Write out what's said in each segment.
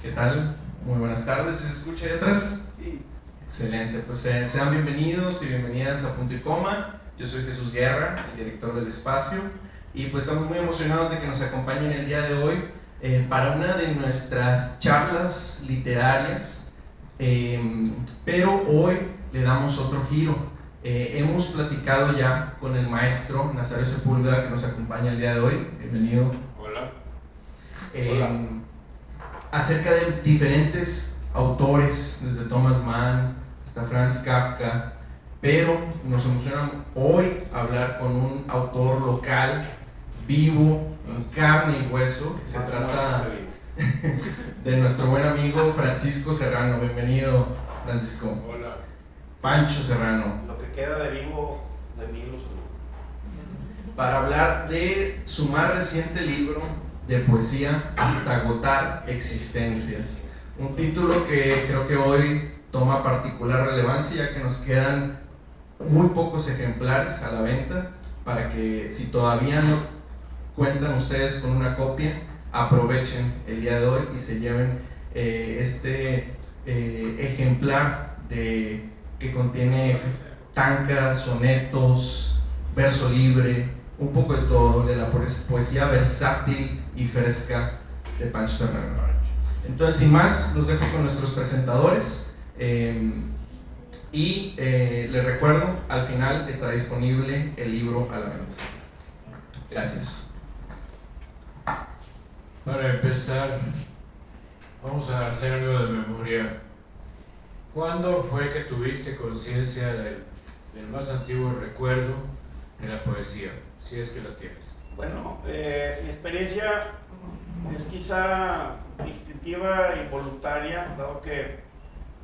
¿Qué tal? Muy buenas tardes, ¿se escucha ahí atrás? Sí. Excelente, pues sean bienvenidos y bienvenidas a Punto y Coma. Yo soy Jesús Guerra, el director del espacio, y pues estamos muy emocionados de que nos acompañen el día de hoy para una de nuestras charlas literarias, pero hoy le damos otro giro. Hemos platicado ya con el maestro Nazario Sepúlveda, que nos acompaña el día de hoy. Bienvenido. Hola. Acerca de diferentes autores, desde Thomas Mann hasta Franz Kafka, pero nos emociona hoy hablar con un autor local, vivo, en carne y hueso, que se trata de nuestro buen amigo Francisco Serrano. Bienvenido, Francisco. Hola. Pancho Serrano. Lo que queda de vivo de mí lo saludo. Para hablar de su más reciente libro de poesía, Hasta agotar existencias. Un título que creo que hoy toma particular relevancia, ya que nos quedan muy pocos ejemplares a la venta, para que si todavía no cuentan ustedes con una copia, aprovechen el día de hoy y se lleven este ejemplar que contiene tancas, sonetos, verso libre, un poco de todo, de la poesía versátil y fresca de Pancho Serrano. Entonces, sin más, los dejo con nuestros presentadores y les recuerdo, al final estará disponible el libro a la venta. Gracias. Para empezar, vamos a hacer algo de memoria. ¿Cuándo fue que tuviste conciencia del más antiguo recuerdo de la poesía, si es que la tienes? Bueno, mi experiencia es quizá instintiva y voluntaria, dado que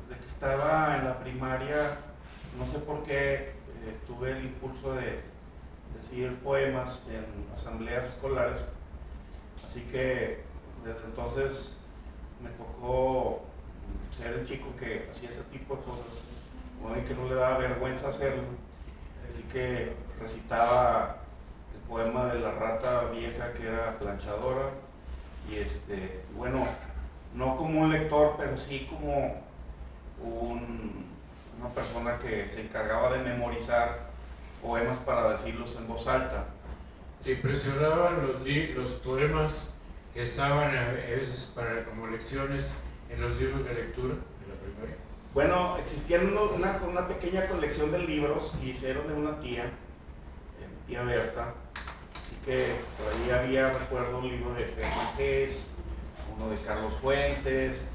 desde que estaba en la primaria, no sé por qué, tuve el impulso de decir poemas en asambleas escolares, así que desde entonces me tocó ser el chico que hacía ese tipo de cosas, como que no le daba vergüenza hacerlo, así que recitaba el poema de la rata vieja que era planchadora, y bueno, no como un lector, pero sí como una persona que se encargaba de memorizar poemas para decirlos en voz alta. ¿Te impresionaban los poemas que estaban a veces como lecciones en los libros de lectura de la primaria? Bueno, existían una pequeña colección de libros y hicieron de una tía, mi tía Berta, así que por ahí había, recuerdo, un libro de Germán Gess, uno de Carlos Fuentes,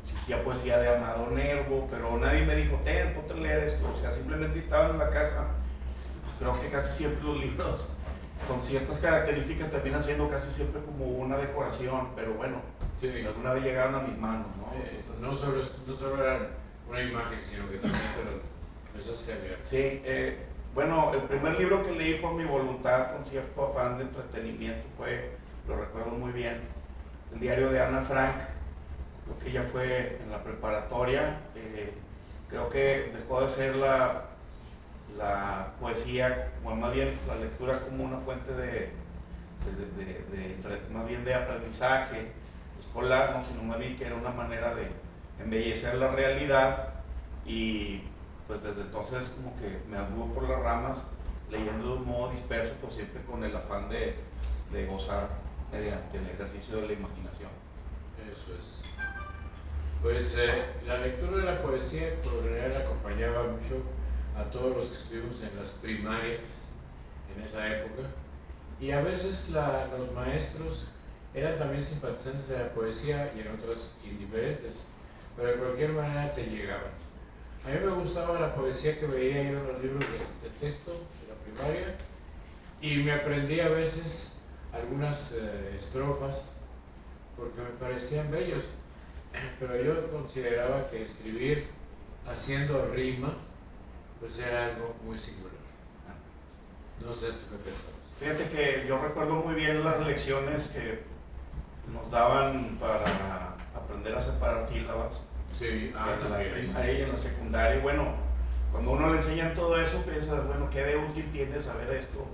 existía poesía de Amado Nervo, pero nadie me dijo, ponte a leer esto, o sea, simplemente estaban en la casa. Pues creo que casi siempre los libros con ciertas características terminan siendo casi siempre como una decoración, pero bueno, sí, alguna vez llegaron a mis manos, ¿no? No solo eran una imagen, sino que también te lo empezaste a leer. Sí, bueno, el primer libro que leí por mi voluntad, con cierto afán de entretenimiento, lo recuerdo muy bien, el diario de Ana Frank. Creo que ella fue en la preparatoria, creo que dejó de ser la poesía, o más bien la lectura como una fuente más bien de aprendizaje escolar, ¿no? Sino más bien que era una manera de embellecer la realidad, y pues desde entonces como que me anduvo por las ramas leyendo de un modo disperso, pero siempre con el afán de gozar mediante el ejercicio de la imaginación. Eso es. Pues la lectura de la poesía por lo general acompañaba mucho a todos los que estuvimos en las primarias en esa época, y a veces los maestros eran también simpatizantes de la poesía y en otras indiferentes, pero de cualquier manera te llegaban. A mí me gustaba la poesía que veía yo en los libros de texto de la primaria, y me aprendí a veces algunas estrofas porque me parecían bellos, pero yo consideraba que escribir haciendo rima pues era algo muy singular. No sé tú qué pensabas. Fíjate que yo recuerdo muy bien las lecciones que nos daban para aprender a separar sílabas. Sí, En la también. primaria y en la secundaria. Bueno, cuando uno le enseñan todo eso, piensas, bueno, ¿qué de útil tiene saber esto?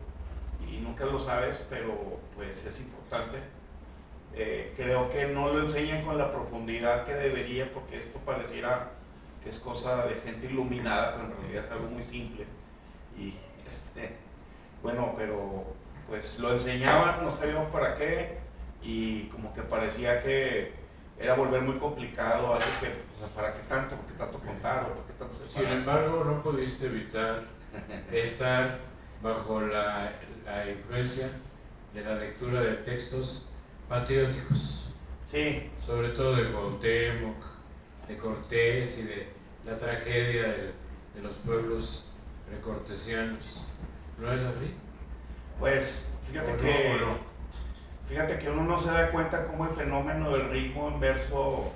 Y nunca lo sabes, pero pues es importante. creo que no lo enseñan con la profundidad que debería, porque esto pareciera que es cosa de gente iluminada, pero en realidad es algo muy simple. Y bueno, pero pues lo enseñaban, no sabíamos para qué, y como que parecía que era volver muy complicado, algo que, o sea, ¿para qué tanto? ¿Por qué tanto contar? ¿O por qué tanto separar? Sin embargo, no pudiste evitar estar bajo la influencia de la lectura de textos patrióticos. Sí. Sobre todo de Cuauhtémoc, de Cortés y de la tragedia de los pueblos precortesianos. ¿No es así? Pues fíjate ¿O que no, o no? Fíjate que uno no se da cuenta cómo el fenómeno del ritmo en verso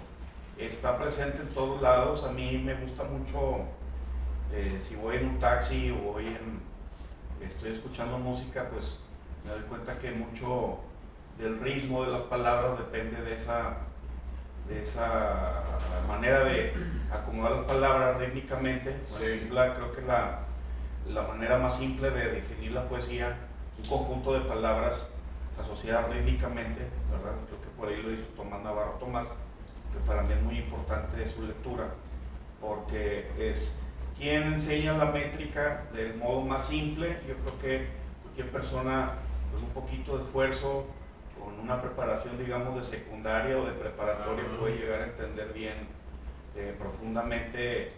está presente en todos lados. A mí me gusta mucho, si voy en un taxi o estoy escuchando música, pues me doy cuenta que mucho del ritmo de las palabras depende de esa manera de acomodar las palabras rítmicamente. Sí. Bueno, creo que la manera más simple de definir la poesía, un conjunto de palabras asociadas rítmicamente, ¿verdad? Creo que por ahí lo dice Tomás Navarro Tomás, que para mí es muy importante su lectura, porque es quien enseña la métrica del modo más simple. Yo creo que cualquier persona con un poquito de esfuerzo, con una preparación, digamos, de secundaria o de preparatoria, puede llegar a entender bien profundamente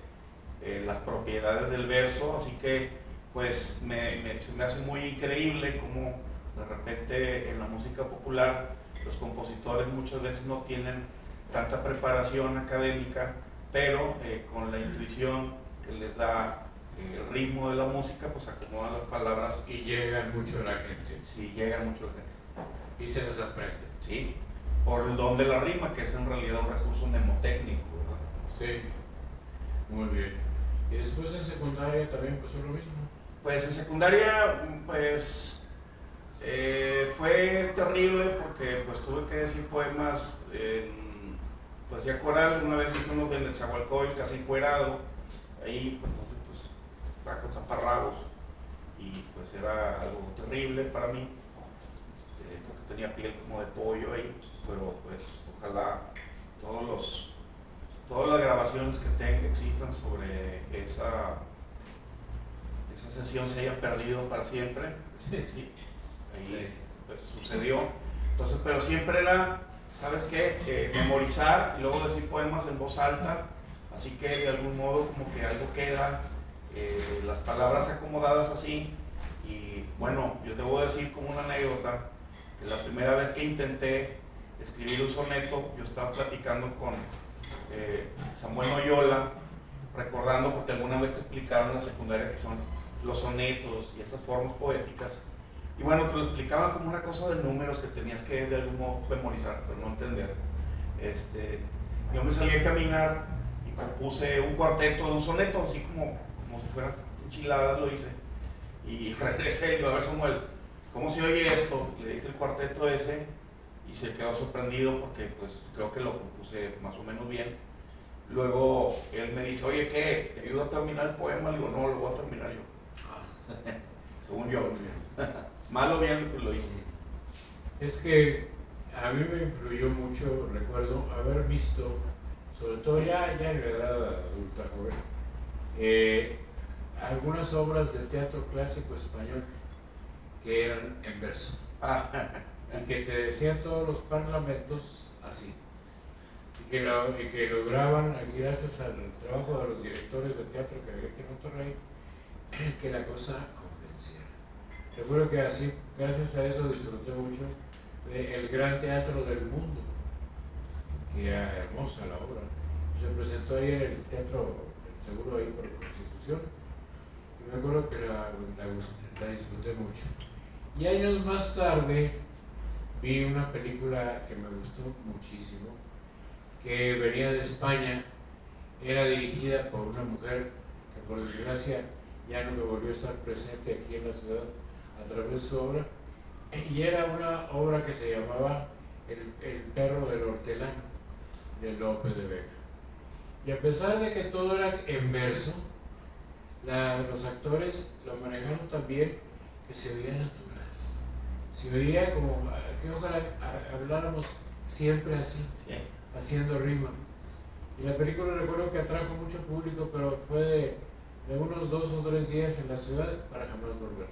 las propiedades del verso. Así que pues se me hace muy increíble cómo de repente en la música popular los compositores muchas veces no tienen tanta preparación académica, pero con la intuición que les da el ritmo de la música, pues acomodan las palabras. Y llegan mucho a la gente. Sí, llegan mucho a la gente. Y se las aprende. Sí, por el don de la rima, que es en realidad un recurso mnemotécnico, ¿verdad? Sí, muy bien. Y después en secundaria también pasó lo mismo. Pues en secundaria, pues fue terrible porque pues tuve que decir poemas en poesía coral. Una vez hice uno del Nezahualcóyotl casi encuerado, ahí pues, entonces pues estaba con taparrabos y pues era algo terrible para mí. Creo que tenía piel como de pollo ahí, pero pues ojalá todas las grabaciones que existan sobre esa sesión se haya perdido para siempre. Sí, ahí pues sucedió. Entonces, pero siempre era, ¿sabes qué? Memorizar y luego decir poemas en voz alta, así que de algún modo como que algo queda, las palabras acomodadas así. Y bueno, yo debo decir como una anécdota que la primera vez que intenté escribir un soneto, yo estaba platicando con Samuel Noyola, recordando, porque alguna vez te explicaron en la secundaria que son los sonetos y esas formas poéticas, y bueno, te lo explicaban como una cosa de números que tenías que de algún modo memorizar, pero no entender. Yo me salí a caminar y compuse un cuarteto de un soneto, así como si fueran enchiladas, lo hice, y regresé y le digo, a ver Samuel, ¿cómo se oye esto? Le dije el cuarteto ese y se quedó sorprendido porque pues creo que lo compuse más o menos bien. Luego él me dice, oye, ¿qué? ¿Te ayudo a terminar el poema? Le digo, no, lo voy a terminar yo. Según yo. Mal o bien, pues lo hice. Es que a mí me influyó mucho, recuerdo haber visto, sobre todo ya en la edad adulta, joven, algunas obras de teatro clásico español que eran en verso. Y que te decían todos los parlamentos así. Y que lograban, gracias al trabajo de los directores de teatro que había aquí en Monterrey, que la cosa convenciera. Recuerdo que así, gracias a eso, disfruté mucho del Gran Teatro del Mundo, que era hermosa la obra. Se presentó ahí en el Teatro del Seguro, ahí por la Constitución. Y me acuerdo que la disfruté mucho. Y años más tarde vi una película que me gustó muchísimo, que venía de España, era dirigida por una mujer que por desgracia ya no volvió a estar presente aquí en la ciudad a través de su obra, y era una obra que se llamaba El perro del hortelano, de Lope de Vega. Y a pesar de que todo era en verso, los actores lo manejaron tan bien que se veía natural. Se veía como que ojalá habláramos siempre así, Sí. haciendo rima. Y la película recuerdo que atrajo mucho público, pero fue de unos 2 o 3 días en la ciudad para jamás volver.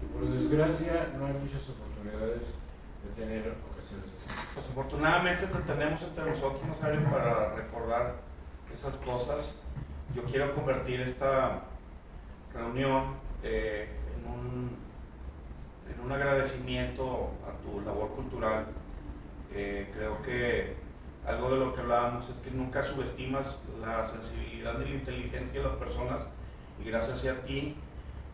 Y por desgracia no hay muchas oportunidades de tener ocasiones así. Pues afortunadamente tenemos entre nosotros, Nazario, para recordar esas cosas. Yo quiero convertir esta reunión en un agradecimiento a tu labor cultural. Creo que algo de lo que hablábamos es que nunca subestimas la sensibilidad ni la inteligencia de las personas, y gracias a ti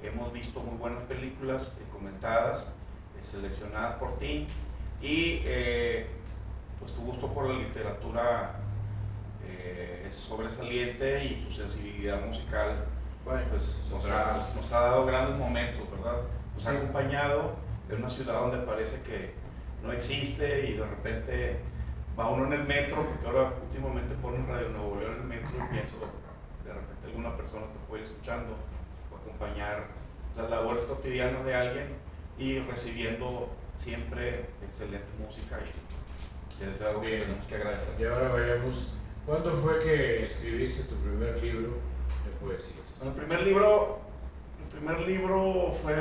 hemos visto muy buenas películas comentadas, seleccionadas por ti, y pues tu gusto por la literatura es sobresaliente, y tu sensibilidad musical pues nos ha dado grandes momentos, ¿verdad? Nos ha acompañado en una ciudad donde parece que no existe, y de repente va uno en el metro, porque ahora últimamente ponen Radio Nuevo León en el metro, y pienso, de repente alguna persona te puede ir escuchando o acompañar las labores cotidianas de alguien, y recibiendo siempre excelente música, y es algo que tenemos que agradecer. Y ahora vayamos, ¿cuándo fue que escribiste tu primer libro de poesías? Bueno, el primer libro fue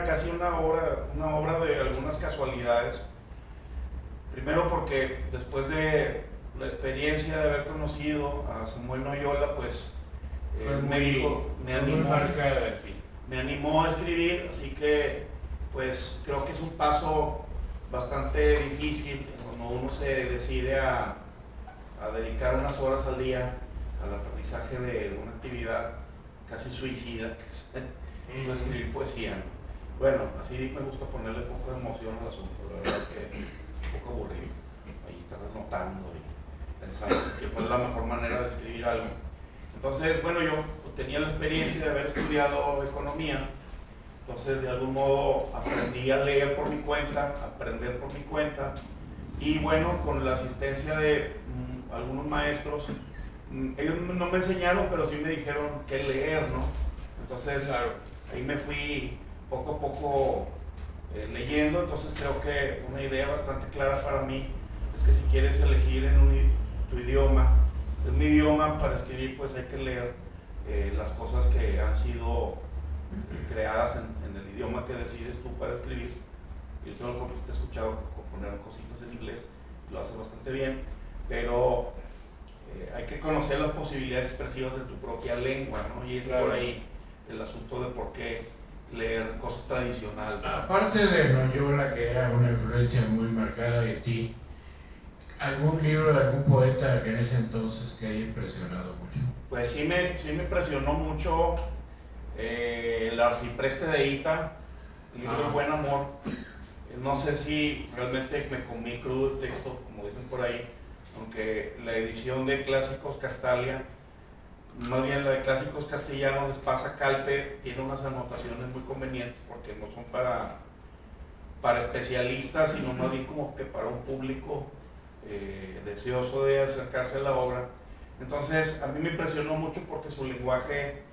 casi una obra de algunas casualidades. Primero porque después de la experiencia de haber conocido a Samuel Noyola, pues me animó a escribir, así que pues creo que es un paso bastante difícil cuando uno se decide a dedicar unas horas al día al aprendizaje de una actividad casi suicida, que es escribir poesía, ¿no? Bueno, así me gusta ponerle un poco de emoción al asunto. La verdad es que es un poco aburrido ahí estar anotando y pensando cuál es la mejor manera de escribir algo. Entonces, bueno, yo tenía la experiencia de haber estudiado economía, entonces de algún modo aprendí a leer por mi cuenta, aprender por mi cuenta, y bueno, con la asistencia de algunos maestros, ellos no me enseñaron, pero sí me dijeron qué leer, ¿no? Entonces, claro, ahí me fui poco a poco leyendo. Entonces creo que una idea bastante clara para mí es que si quieres elegir en tu idioma, un idioma para escribir, pues hay que leer las cosas que han sido creadas en el idioma que decides tú para escribir. Yo te he escuchado componer cositas en inglés, lo hace bastante bien, pero hay que conocer las posibilidades expresivas de tu propia lengua, ¿no? Y es claro, por ahí el asunto de por qué leer cosas tradicionales. Aparte de Noyola, que era una influencia muy marcada de ti, ¿algún libro de algún poeta que en ese entonces te haya impresionado mucho? Pues sí me impresionó mucho el Arcipreste de Ita, el libro El Buen Amor. No sé si realmente me comí crudo el texto, como dicen por ahí, aunque la edición de Clásicos Castalia, más bien la de Clásicos Castellanos de Espasa Calpe, tiene unas anotaciones muy convenientes, porque no son para especialistas, sino más bien como que para un público deseoso de acercarse a la obra. Entonces a mí me impresionó mucho porque su lenguaje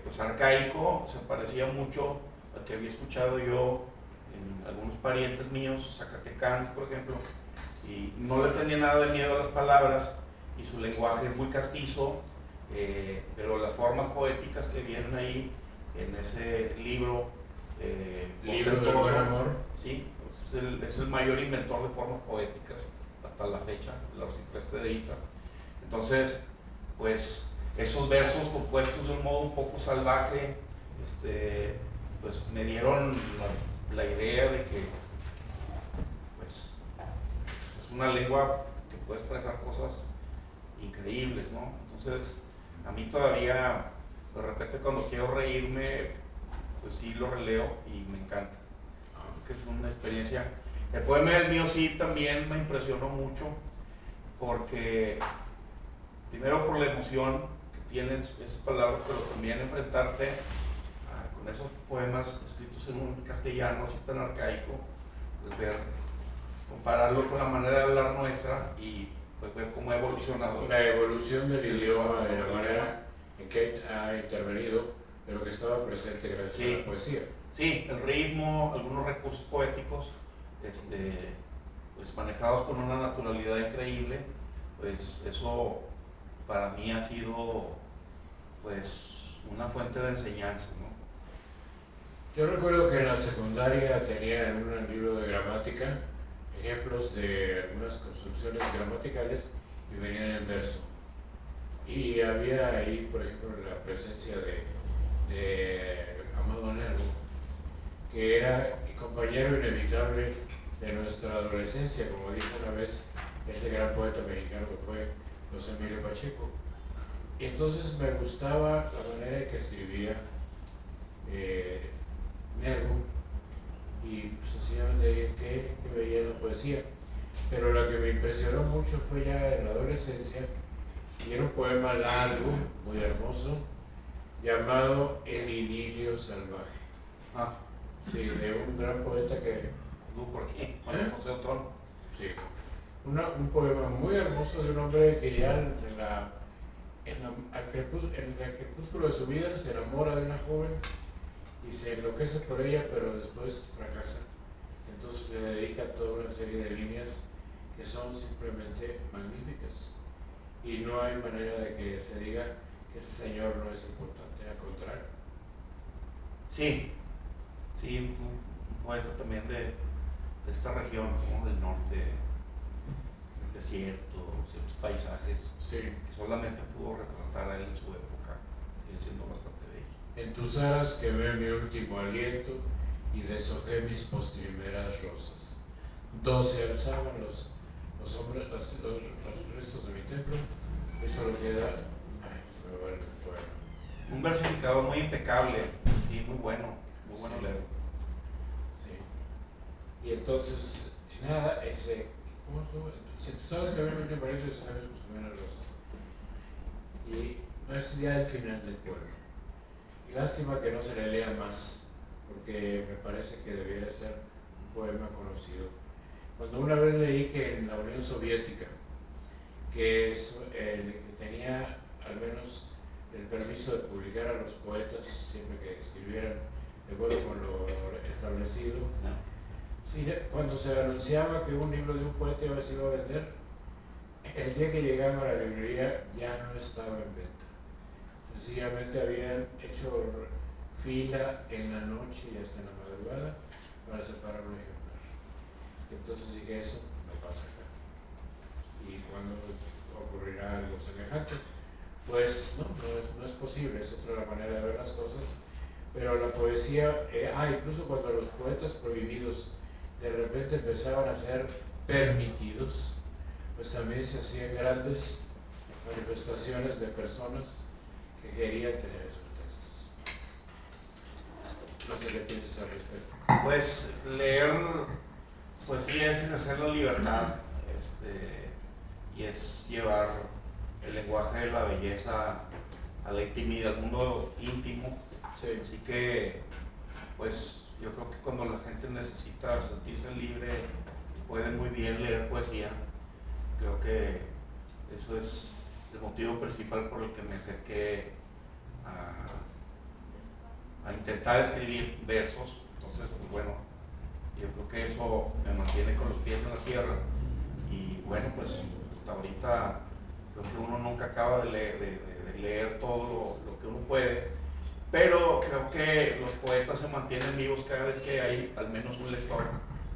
pues arcaico se parecía mucho al que había escuchado yo en algunos parientes míos zacatecanos, por ejemplo, y no le tenía nada de miedo a las palabras, y su lenguaje es muy castizo, pero las formas poéticas que vienen ahí en ese libro, Libro del Buen Amor, sí, es el mayor inventor de formas poéticas hasta la fecha, el Arcipreste de Ita. Entonces, pues esos versos compuestos de un modo un poco salvaje, pues me dieron la idea de que pues es una lengua que puede expresar cosas increíbles, ¿no? Entonces, a mí todavía, de repente cuando quiero reírme, pues sí lo releo y me encanta. Que es una experiencia. El poema del mío sí también me impresionó mucho, porque primero por la emoción que tienen esas palabras, pero también enfrentarte con esos poemas escritos en un castellano así tan arcaico, pues compararlo con la manera de hablar nuestra y pues ver cómo ha evolucionado. La evolución del idioma, de la manera en que ha intervenido, pero que estaba presente gracias a la poesía. Sí, el ritmo, algunos recursos poéticos, pues manejados con una naturalidad increíble, pues eso para mí ha sido pues una fuente de enseñanza, ¿no? Yo recuerdo que en la secundaria tenía en un libro de gramática ejemplos de algunas construcciones gramaticales y venían en verso. Y había ahí, por ejemplo, la presencia de Amado Nervo, que era el compañero inevitable de nuestra adolescencia, como dijo una vez ese gran poeta mexicano que fue José Emilio Pacheco. Y entonces me gustaba la manera en que escribía Nervo, y pues sencillamente que veía la poesía. Pero lo que me impresionó mucho fue ya en la adolescencia, y era un poema largo, muy hermoso, llamado El idilio salvaje. Ah, Sí, de un gran poeta que... ¿tú por qué? María José Otón. Sí, un poema muy hermoso de un hombre que ya en el crepúsculo de su vida se enamora de una joven y se enloquece por ella, pero después fracasa. Entonces le dedica toda una serie de líneas que son simplemente magníficas. Y no hay manera de que se diga que ese señor no es importante, al contrario. Sí, sí, un poeta también de esta región, ¿no? Del norte, el desierto, ciertos paisajes Sí. que solamente pudo retratar a él en su época, sigue siendo bastante bello. En tus alas quemé mi último aliento y deshojé mis postrimeras rosas. 12 alzaban los restos de mi templo, y solo queda... Ay, se me va el poema. Un versificador muy impecable y muy bueno Sí. leer. Sí. Y entonces, nada, ¿cómo estuvo? Si tú sabes que había un para eso, sabes tus primeras rosas. Y es ya el final del poema. Y lástima que no se le lea más, porque me parece que debiera ser un poema conocido. Cuando una vez leí que en la Unión Soviética, que tenía al menos el permiso de publicar a los poetas siempre que escribieran de acuerdo con lo establecido. Sí, cuando se anunciaba que un libro de un poeta iba a vender, el día que llegaba a la librería ya no estaba en venta. Sencillamente habían hecho fila en la noche y hasta en la madrugada para separar un ejemplar. Entonces dije, eso no pasa acá. ¿Y cuándo ocurrirá algo semejante? Pues no es posible, es otra manera de ver las cosas. Pero la poesía, incluso cuando los poetas prohibidos de repente empezaban a ser permitidos, pues también se hacían grandes manifestaciones de personas que querían tener esos textos. No sé qué piensas al respecto. Pues leer poesía es ejercer la libertad, y es llevar el lenguaje de la belleza a la intimidad, al mundo íntimo. Sí. Así que, pues yo creo que cuando la gente necesita sentirse libre, puede muy bien leer poesía. Creo que eso es el motivo principal por el que me acerqué a intentar escribir versos. Entonces, pues bueno, yo creo que eso me mantiene con los pies en la tierra. Y bueno, pues hasta ahorita creo que uno nunca acaba de leer todo lo que uno puede, pero creo que los poetas se mantienen vivos cada vez que hay al menos un lector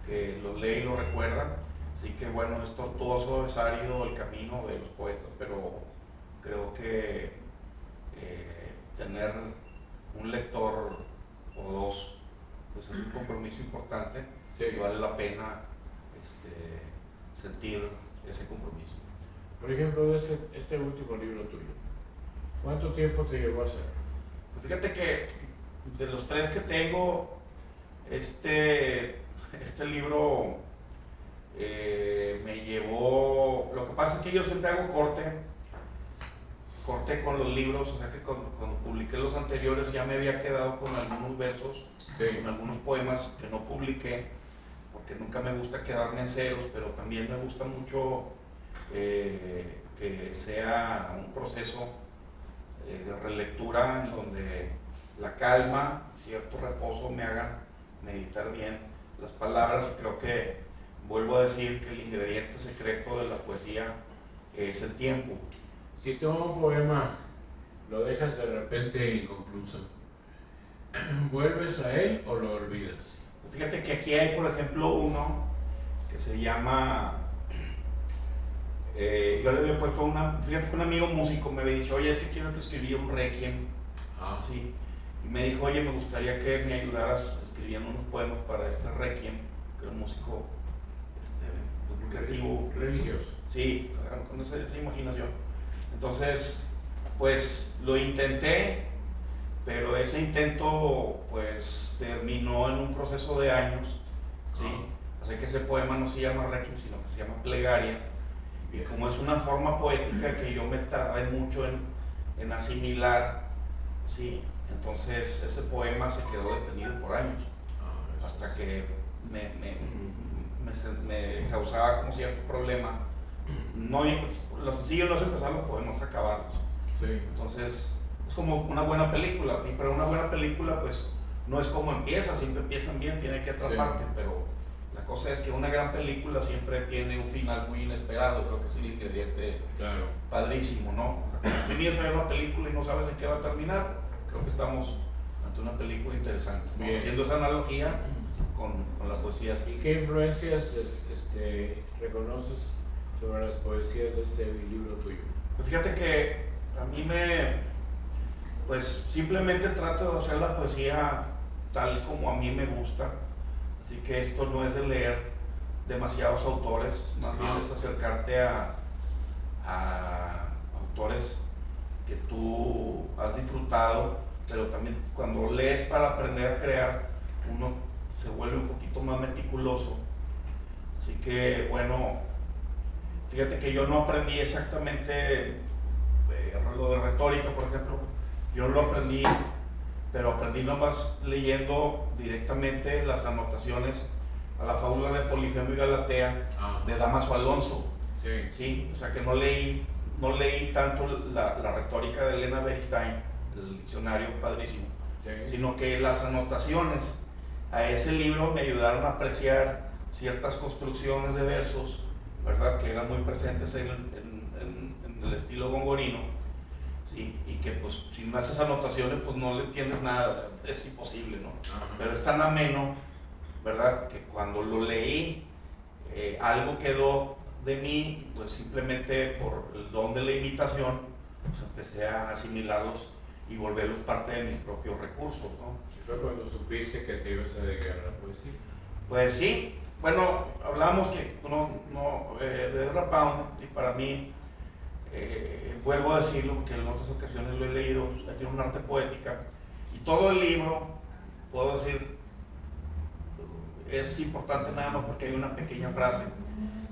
que los lee y lo recuerda. Así que bueno, es tortuoso, es árido el camino de los poetas, pero creo que tener un lector o dos pues es un compromiso importante. Sí. Y vale la pena sentir ese compromiso. Por ejemplo, este último libro tuyo, ¿cuánto tiempo te llevó a hacer? Pues fíjate que de los tres que tengo, este libro me llevó. Lo que pasa es que yo siempre hago corte con los libros, o sea que cuando publiqué los anteriores ya me había quedado con algunos versos, Sí. con algunos poemas que no publiqué, porque nunca me gusta quedarme en ceros, pero también me gusta mucho que sea un proceso de relectura en donde la calma, cierto reposo me hagan meditar bien las palabras, y creo que vuelvo a decir que el ingrediente secreto de la poesía es el tiempo. Si tú un poema lo dejas de repente inconcluso, ¿vuelves a él o lo olvidas? Fíjate que aquí hay, por ejemplo, uno que se llama, yo le había puesto fíjate que un amigo músico me había dicho, oye, es que quiero que escribiera un requiem, ¿sí? Y me dijo, oye, me gustaría que me ayudaras escribiendo unos poemas para este requiem, que era un músico muy creativo. Religioso. Sí, con esa imaginación. Entonces, pues lo intenté, pero ese intento pues terminó en un proceso de años, ¿sí? Así que ese poema no se llama requiem, sino que se llama plegaria. Y como es una forma poética que yo me tardé mucho en asimilar, ¿sí? Entonces ese poema se quedó detenido por años, hasta que me causaba como cierto problema. No, lo sencillo no es empezar los poemas, acabarlos. Sí. Entonces es como una buena película, pero una buena película pues no es como empieza, siempre empiezan bien, tiene que atraparte, sí. Pero la cosa es que una gran película siempre tiene un final muy inesperado, creo que es el ingrediente padrísimo, ¿no? Cuando vienes a ver una película y no sabes en qué va a terminar, creo que estamos ante una película interesante, ¿no? Haciendo esa analogía con la poesía. ¿Y qué influencias reconoces sobre las poesías de este libro tuyo? Pues fíjate que a mí pues simplemente trato de hacer la poesía tal como a mí me gusta, así que esto no es de leer demasiados autores, más bien es acercarte a autores que tú has disfrutado, pero también cuando lees para aprender a crear, uno se vuelve un poquito más meticuloso. Así que bueno, fíjate que yo no aprendí exactamente lo de retórica, por ejemplo, yo lo aprendí, pero aprendí nomás leyendo directamente las anotaciones a la fábula de Polifemo y Galatea de Dámaso Alonso. Sí. Sí, o sea que no leí tanto la retórica de Elena Beristain, el diccionario padrísimo, sí. Sino que las anotaciones a ese libro me ayudaron a apreciar ciertas construcciones de versos, ¿verdad? Que eran muy presentes en el estilo gongorino, ¿sí? Y que pues si no haces anotaciones pues no le entiendes nada, o sea, es imposible, ¿no? Pero es tan ameno, ¿verdad? Que cuando lo leí, algo quedó de mí, pues simplemente por el don de la imitación, pues empecé a asimilarlos y volverlos parte de mis propios recursos, ¿no? ¿Fue cuando supiste que te ibas a dedicar a la poesía? Pues sí, bueno, hablábamos que de Ezra Pound, y para mí, vuelvo a decirlo porque en otras ocasiones lo he leído, tiene un arte poética, y todo el libro, puedo decir, es importante nada más porque hay una pequeña frase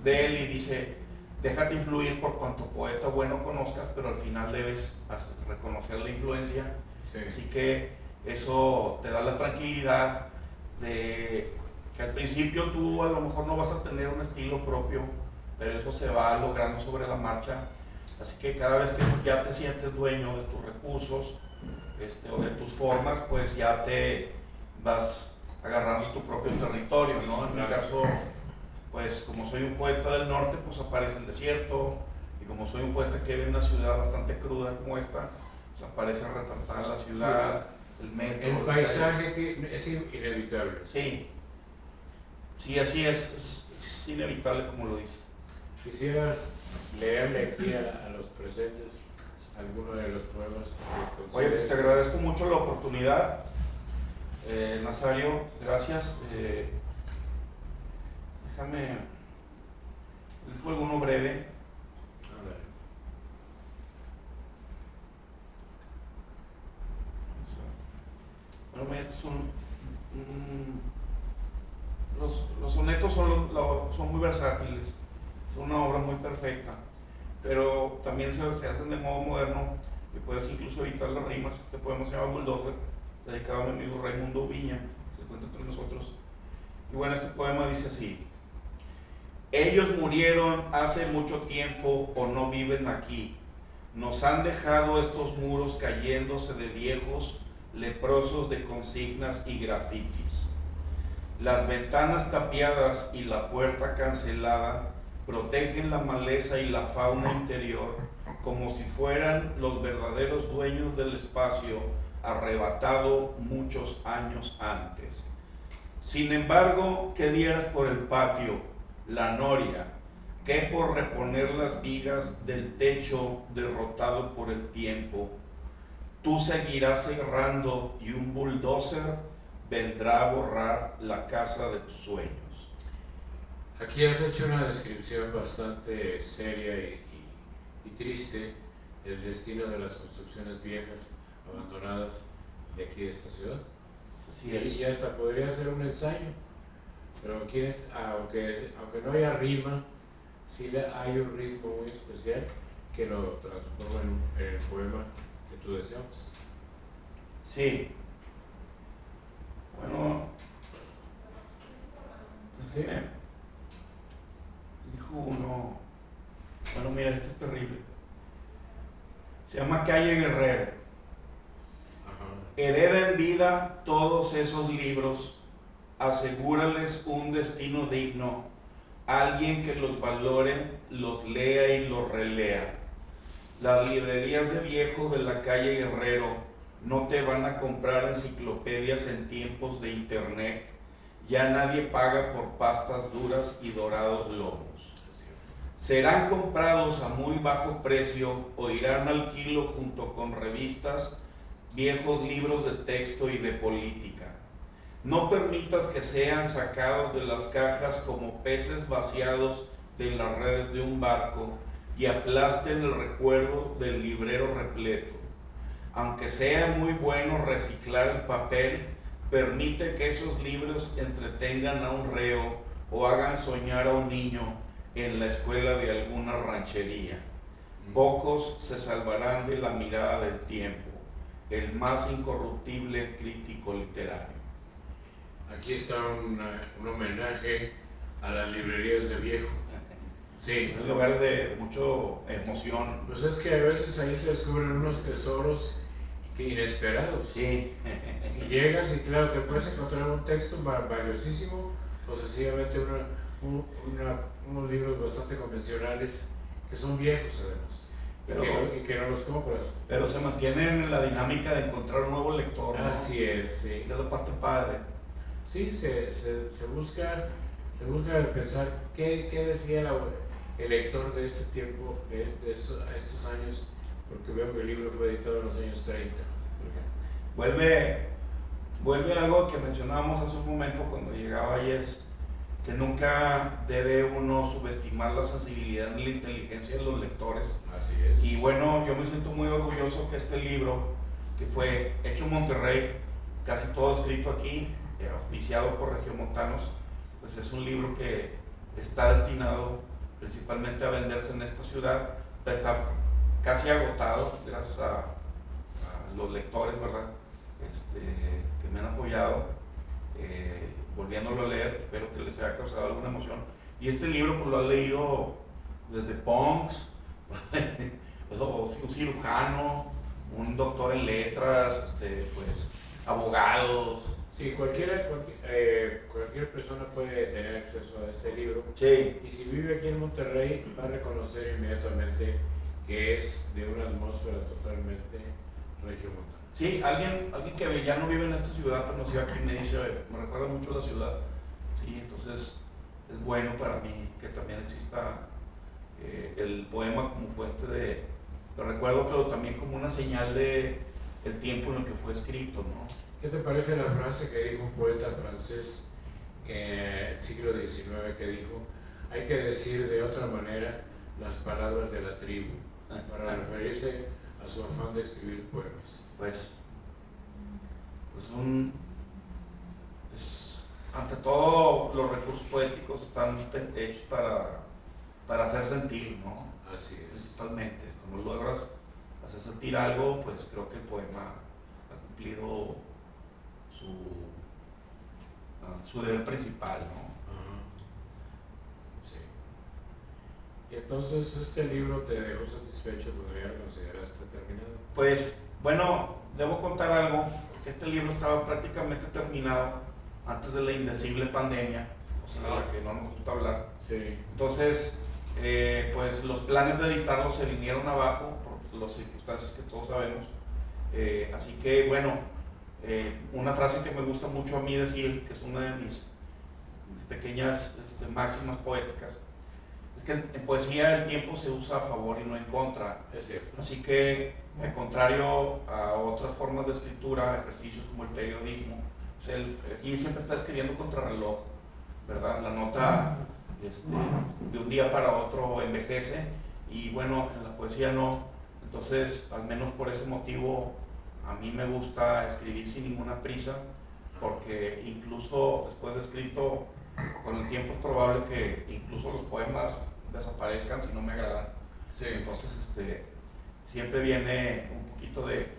de él y dice: déjate influir por cuanto poeta bueno conozcas, pero al final debes reconocer la influencia. Sí. Así que eso te da la tranquilidad de que al principio tú a lo mejor no vas a tener un estilo propio, pero eso se va logrando sobre la marcha. Así que cada vez que ya te sientes dueño de tus recursos o de tus formas, pues ya te vas agarrando tu propio territorio, ¿no? En mi caso, pues como soy un poeta del norte, pues aparece el desierto, y como soy un poeta que vive en una ciudad bastante cruda como esta, pues aparece retratar la ciudad, el metro. El paisaje que es inevitable. Sí, sí, así es inevitable como lo dices. ¿Quisieras leerle aquí a los presentes alguno de los poemas que Oye, pues te agradezco mucho la oportunidad, Nazario, gracias. Déjame, elijo alguno breve. Bueno, estos son los sonetos son muy versátiles, son una obra muy perfecta, pero también se hacen de modo moderno y puedes incluso evitar las rimas. Este poema se llama Bulldozer, dedicado a mi amigo Raimundo Viña, se encuentra entre nosotros. Y bueno, este poema dice así: ellos murieron hace mucho tiempo o no viven aquí. Nos han dejado estos muros cayéndose de viejos, leprosos de consignas y grafitis. Las ventanas tapiadas y la puerta cancelada protegen la maleza y la fauna interior como si fueran los verdaderos dueños del espacio arrebatado muchos años antes. Sin embargo, ¿qué dieras por el patio, la noria? ¿Qué por reponer las vigas del techo derrotado por el tiempo? Tú seguirás cerrando y un bulldozer vendrá a borrar la casa de tus sueños. Aquí has hecho una descripción bastante seria y triste del destino de las construcciones viejas, abandonadas de aquí de esta ciudad. Así es. Y hasta podría ser un ensayo, pero aquí aunque no haya rima, sí hay un ritmo muy especial que lo transforma en el poema que tú deseas. Sí. Bueno, ¿Sí? Dijo uno, bueno, mira, este es terrible. Se llama Calle Guerrero. Ajá. Hereda en vida todos esos libros, asegúrales un destino digno, alguien que los valore, los lea y los relea. Las librerías de viejo de la calle Guerrero no te van a comprar enciclopedias en tiempos de internet. Ya nadie paga por pastas duras y dorados lomos. Serán comprados a muy bajo precio o irán al kilo junto con revistas, viejos libros de texto y de política. No permitas que sean sacados de las cajas como peces vaciados de las redes de un barco y aplasten el recuerdo del librero repleto. Aunque sea muy bueno reciclar el papel, permite que esos libros entretengan a un reo o hagan soñar a un niño en la escuela de alguna ranchería. Pocos se salvarán de la mirada del tiempo, el más incorruptible crítico literario. Aquí está un homenaje a las librerías de viejo. Sí. En lugares de mucha emoción. Pues es que a veces ahí se descubren unos tesoros inesperados. Sí. Y llegas y claro, te puedes encontrar un texto valiosísimo o sencillamente unos libros bastante convencionales que son viejos además y que no los compras. Pero se mantienen en la dinámica de encontrar un nuevo lector, ¿no? Así es, sí. Es la parte padre. Sí, se busca pensar qué decía el lector de este tiempo, de estos años, porque veo que el libro fue editado en los años 30. Vuelve algo que mencionábamos hace un momento cuando llegaba, y es que nunca debe uno subestimar la sensibilidad ni la inteligencia de los lectores. Así es. Y bueno, yo me siento muy orgulloso que este libro, que fue hecho en Monterrey, casi todo escrito aquí, auspiciado por regiomontanos, pues es un libro que está destinado principalmente a venderse en esta ciudad. Está casi agotado gracias a los lectores, ¿verdad? Que me han apoyado, volviéndolo a leer. Espero que les haya causado alguna emoción. Y este libro pues lo han leído desde punks, un cirujano, un doctor en letras, pues abogados. Sí, cualquier persona puede tener acceso a este libro. Sí. Y si vive aquí en Monterrey, va a reconocer inmediatamente que es de una atmósfera totalmente regiomontana. Sí, alguien que ya no vive en esta ciudad, pero nació aquí, me dice, me recuerda mucho a la ciudad. Sí, entonces es bueno para mí que también exista el poema como fuente de recuerdo, pero también como una señal de el tiempo en el que fue escrito, ¿no? ¿Qué te parece la frase que dijo un poeta francés siglo XIX, que dijo: hay que decir de otra manera las palabras de la tribu, para referirse a su afán de escribir poemas? Pues ante todo los recursos poéticos están hechos para hacer sentir, ¿no? Así es. Principalmente, como logras hacer sentir algo, pues creo que el poema ha cumplido su deber principal, ¿no? Ajá. Sí. Y entonces este libro te dejó satisfecho cuando ya lo consideraste terminado. Pues bueno, debo contar algo, que este libro estaba prácticamente terminado antes de la indecible pandemia, cosa de la que no nos gusta hablar. Sí. Entonces, pues los planes de editarlo se vinieron abajo por las circunstancias que todos sabemos. Así que bueno, una frase que me gusta mucho a mí decir, que es una de mis pequeñas máximas poéticas, es que en poesía el tiempo se usa a favor y no en contra. Es cierto. Así que, al contrario a otras formas de escritura, ejercicios como el periodismo, pues aquí siempre está escribiendo contrarreloj, ¿verdad? La nota de un día para otro envejece, y bueno, en la poesía no. Entonces, al menos por ese motivo, a mí me gusta escribir sin ninguna prisa, porque incluso después de escrito, con el tiempo es probable que incluso los poemas desaparezcan si no me agradan. Sí. Entonces, siempre viene un poquito del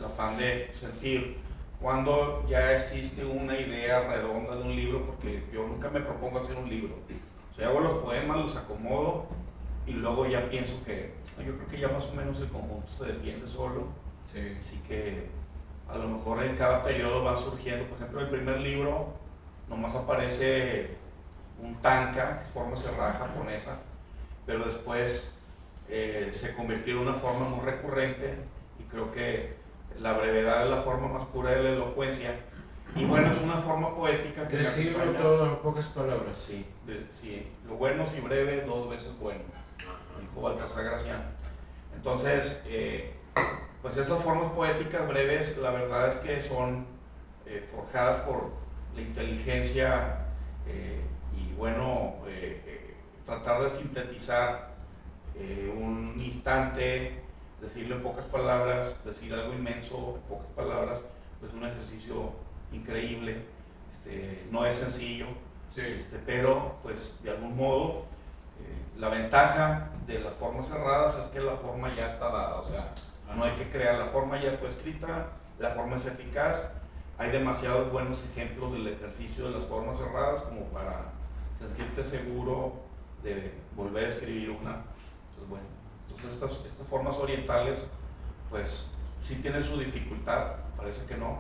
afán de sentir cuando ya existe una idea redonda de un libro, porque yo nunca me propongo hacer un libro. O sea, hago los poemas, los acomodo y luego ya pienso que yo creo que ya más o menos el conjunto se defiende solo. Sí. Así que a lo mejor en cada periodo va surgiendo, por ejemplo, el primer libro nomás aparece un tanka, que forma cerrada japonesa, pero después se convirtió en una forma muy recurrente, y creo que la brevedad es la forma más pura de la elocuencia, y bueno, es una forma poética que decirlo todo en pocas palabras. Sí, sí, lo bueno si breve, dos veces bueno, dijo Baltasar Gracián. Entonces, pues esas formas poéticas breves, la verdad es que son forjadas por la inteligencia, y bueno, tratar de sintetizar un instante, decirlo en pocas palabras, decir algo inmenso en pocas palabras, pues es un ejercicio increíble. No es sencillo, Sí. pero pues de algún modo la ventaja de las formas cerradas es que la forma ya está dada, o sea, no hay que crear, la forma ya fue escrita, la forma es eficaz. Hay demasiados buenos ejemplos del ejercicio de las formas cerradas como para sentirte seguro de volver a escribir una. Entonces, bueno, estas formas orientales, pues sí tienen su dificultad, parece que no.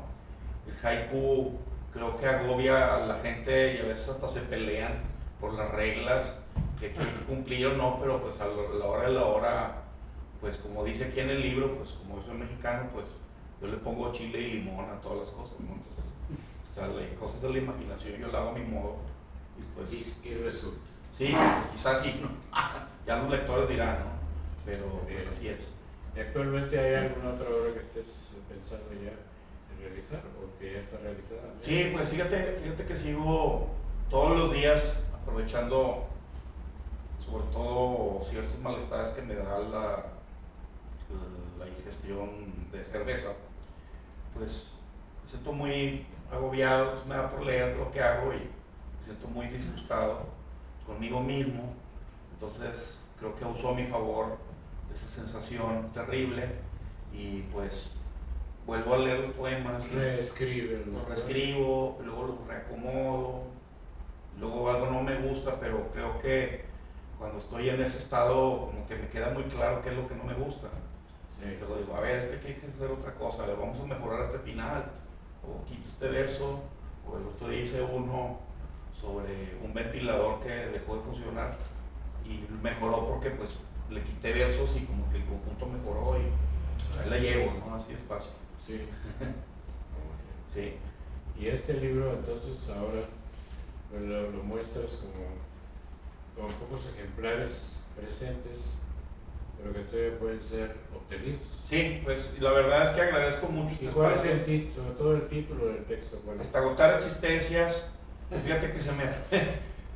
El haiku creo que agobia a la gente y a veces hasta se pelean por las reglas que hay que cumplir o no, pero pues a la hora de la hora, pues como dice aquí en el libro, pues como yo soy mexicano, pues yo le pongo chile y limón a todas las cosas, ¿no? Entonces, cosas de la imaginación yo la hago a mi modo, y pues y resulta. sí, pues quizás sí, ¿no? Ya los lectores dirán, ¿no? Pero pues así es. ¿Actualmente hay alguna otra obra que estés pensando ya en realizar o que ya está realizada? Sí, pues fíjate que sigo todos los días aprovechando sobre todo ciertos malestares que me da la ingestión de cerveza, pues me siento muy agobiado, entonces me da por leer lo que hago y me siento muy disgustado conmigo mismo. Entonces creo que uso a mi favor esa sensación terrible y pues vuelvo a leer los poemas y los reescribo, luego los reacomodo, luego algo no me gusta, pero creo que cuando estoy en ese estado como que me queda muy claro qué es lo que no me gusta. Sí. Luego digo, a ver, que hay que hacer otra cosa, vamos a mejorar este final, o quito este verso, o el otro día hice uno sobre un ventilador que dejó de funcionar y mejoró porque pues le quité versos y como que el conjunto mejoró y ahí la llevo, ¿no? Así despacio. Sí. Sí. Y este libro entonces ahora pues, lo muestras como pocos ejemplares presentes, pero que todavía pueden ser obtenidos. Sí, pues la verdad es que agradezco mucho este ¿Y cuál es espacio. el título, sobre todo el título del texto? ¿Cuál es? Hasta agotar existencias. Fíjate que se me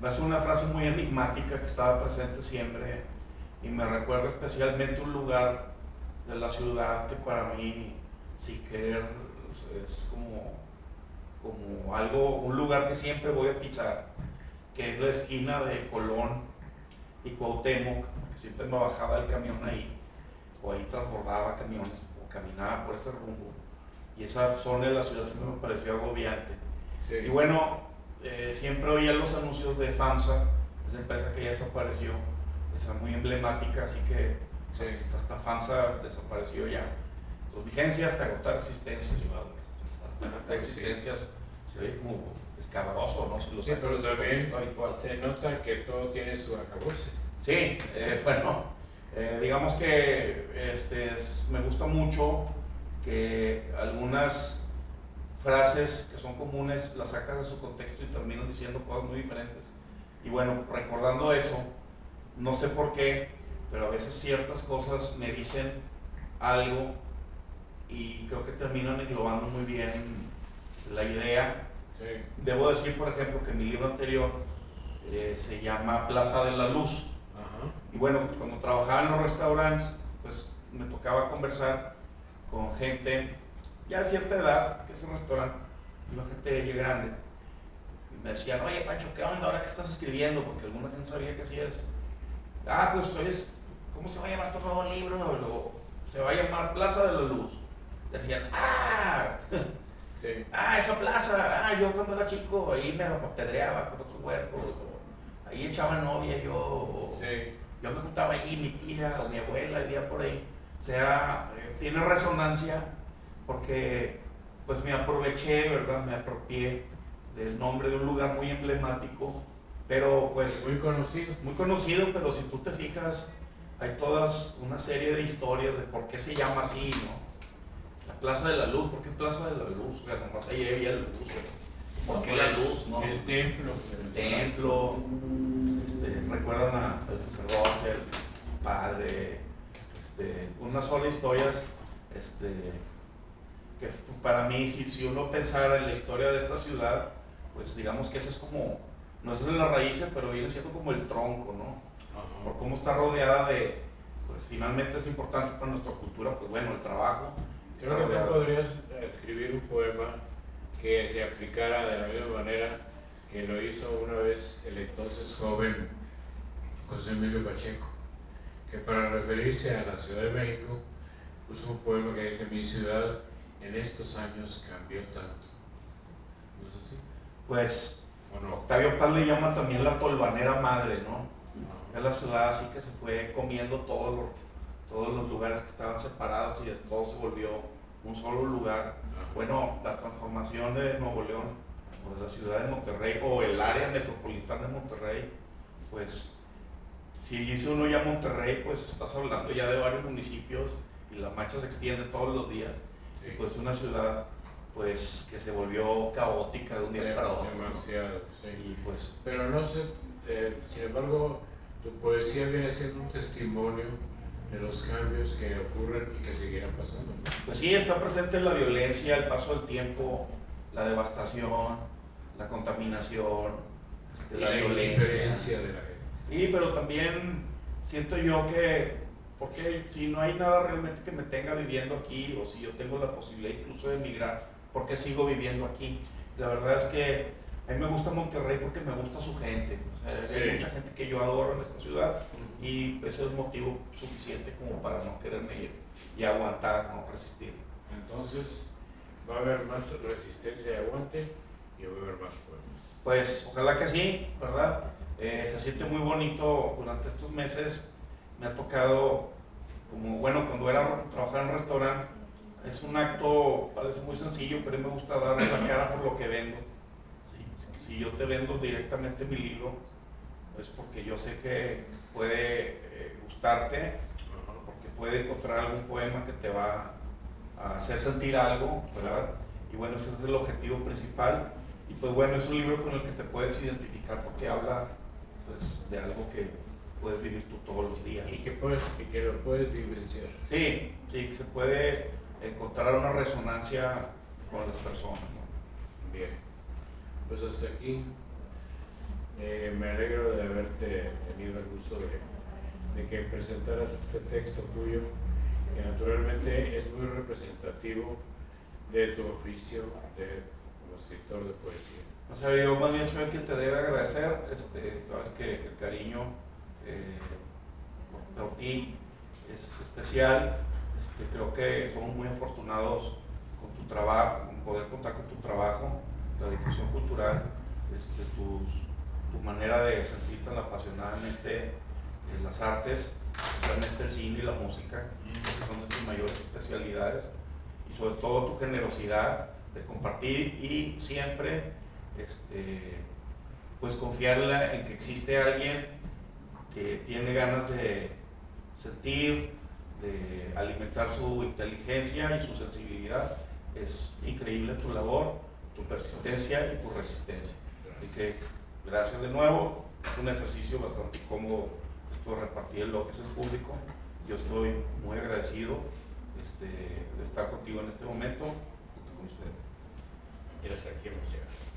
hace una frase muy enigmática que estaba presente siempre y me recuerda especialmente un lugar de la ciudad que para mí, sin querer, es como algo, un lugar que siempre voy a pisar, que es la esquina de Colón y Cuauhtémoc, que siempre me bajaba del camión ahí, o ahí transbordaba camiones, o caminaba por ese rumbo, y esa zona de la ciudad siempre me pareció agobiante. Sí. Y bueno, siempre oía los anuncios de FAMSA, esa empresa que ya desapareció, esa muy emblemática, así que pues, hasta FAMSA desapareció ya. Entonces, vigencia hasta agotar existencias, hasta agotar existencias, se oye como escabroso, ¿no? Sí, pero también se nota que todo tiene su acabose. Sí, digamos que me gusta mucho que algunas frases que son comunes las sacas de su contexto y terminan diciendo cosas muy diferentes. Y bueno, recordando eso, no sé por qué, pero a veces ciertas cosas me dicen algo y creo que terminan englobando muy bien la idea. Sí. Debo decir, por ejemplo, que mi libro anterior se llama Plaza de la Luz. Ajá. Y bueno, cuando trabajaba en los restaurantes, pues me tocaba conversar con gente ya de cierta edad, que es un restaurante, y la gente ya grande. Y me decían, oye Pancho, ¿qué onda ahora que estás escribiendo? Porque alguna gente sabía que hacías. Pues ¿cómo se va a llamar tu nuevo libro? Se va a llamar Plaza de la Luz. Decían, sí. Esa plaza, yo cuando era chico ahí me apedreaba con otros huercos, ahí echaba novia yo, sí. Yo me juntaba ahí, mi tía o mi abuela vivía por ahí. O sea, tiene resonancia porque pues me aproveché, ¿verdad? Me apropié del nombre de un lugar muy emblemático, pero pues muy conocido, pero si tú te fijas hay todas una serie de historias de por qué se llama así, ¿no? La Plaza de la Luz, ¿por qué Plaza de la Luz? O sea, nomás ahí había luz, ¿por qué la luz, no? El templo. Recuerdan al sacerdote, al padre, unas solas historias, que para mí, si uno pensara en la historia de esta ciudad, pues digamos que esa es como, no es de las raíces, pero viene siendo como el tronco, ¿no? Ajá. Por cómo está rodeada de, pues finalmente es importante para nuestra cultura, pues bueno, el trabajo. Creo que tú podrías escribir un poema que se aplicara de la misma manera que lo hizo una vez el entonces joven José Emilio Pacheco, que para referirse a la Ciudad de México puso un poema que dice: mi ciudad en estos años cambió tanto. ¿No es así? Pues ¿O no? Octavio Paz le llama también la polvanera madre, ¿no? Ajá. Es la ciudad así que se fue comiendo todos los lugares que estaban separados y todo se volvió un solo lugar. Ajá. Bueno, la transformación de Nuevo León, o de la ciudad de Monterrey, o el área metropolitana de Monterrey, pues si dice uno ya Monterrey, pues estás hablando ya de varios municipios y la mancha se extiende todos los días. Sí. Y pues una ciudad pues que se volvió caótica de un día para otro. Demasiado, sí. Y pues, pero no sé, sin embargo, tu poesía viene siendo un testimonio de los cambios que ocurren y que seguirán pasando, ¿no? pues sí, está presente la violencia, el paso del tiempo, la devastación, la contaminación, Y la violencia. indiferencia de la gente. Sí, pero también siento yo que, porque si no hay nada realmente que me tenga viviendo aquí, o si yo tengo la posibilidad incluso de emigrar, ¿por qué sigo viviendo aquí? La verdad es que a mí me gusta Monterrey porque me gusta su gente. O sea, Sí. hay mucha gente que yo adoro en esta ciudad y ese es motivo suficiente como para no quererme ir y aguantar, no resistir. Entonces, va a haber más resistencia y aguante y va a haber más poemas. Pues ojalá que sí, ¿verdad? Se siente muy bonito durante estos meses. Me ha tocado, como bueno, cuando trabajaba en un restaurante, es un acto, parece muy sencillo, pero a mí me gusta dar la cara por lo que vendo. Si yo te vendo directamente mi libro, es porque yo sé que puede gustarte, porque puede encontrar algún poema que te va a hacer sentir algo, ¿verdad? Y bueno, ese es el objetivo principal. Y pues bueno, es un libro con el que te puedes identificar porque habla pues de algo que puedes vivir tú todos los días. Y que lo puedes vivenciar. Sí, que se puede encontrar una resonancia con las personas, ¿no? Bien, pues hasta aquí. Me alegro de haberte tenido el gusto de que presentaras este texto tuyo, que naturalmente es muy representativo de tu oficio como escritor de poesía. O sea, yo más bien soy quien te debe agradecer. Sabes que el cariño por ti es especial. Creo que somos muy afortunados con tu trabajo, con poder contar con tu trabajo, la difusión cultural, tu manera de sentir tan apasionadamente las artes, especialmente el cine y la música, que son de tus mayores especialidades, y sobre todo tu generosidad de compartir y siempre pues confiar en que existe alguien que tiene ganas de sentir, de alimentar su inteligencia y su sensibilidad. Es increíble tu labor, tu persistencia y tu resistencia. Así que gracias de nuevo. Es un ejercicio bastante cómodo esto de repartir el lotes en público. Yo estoy muy agradecido de estar contigo en este momento junto con ustedes. Y hasta aquí hemos llegado.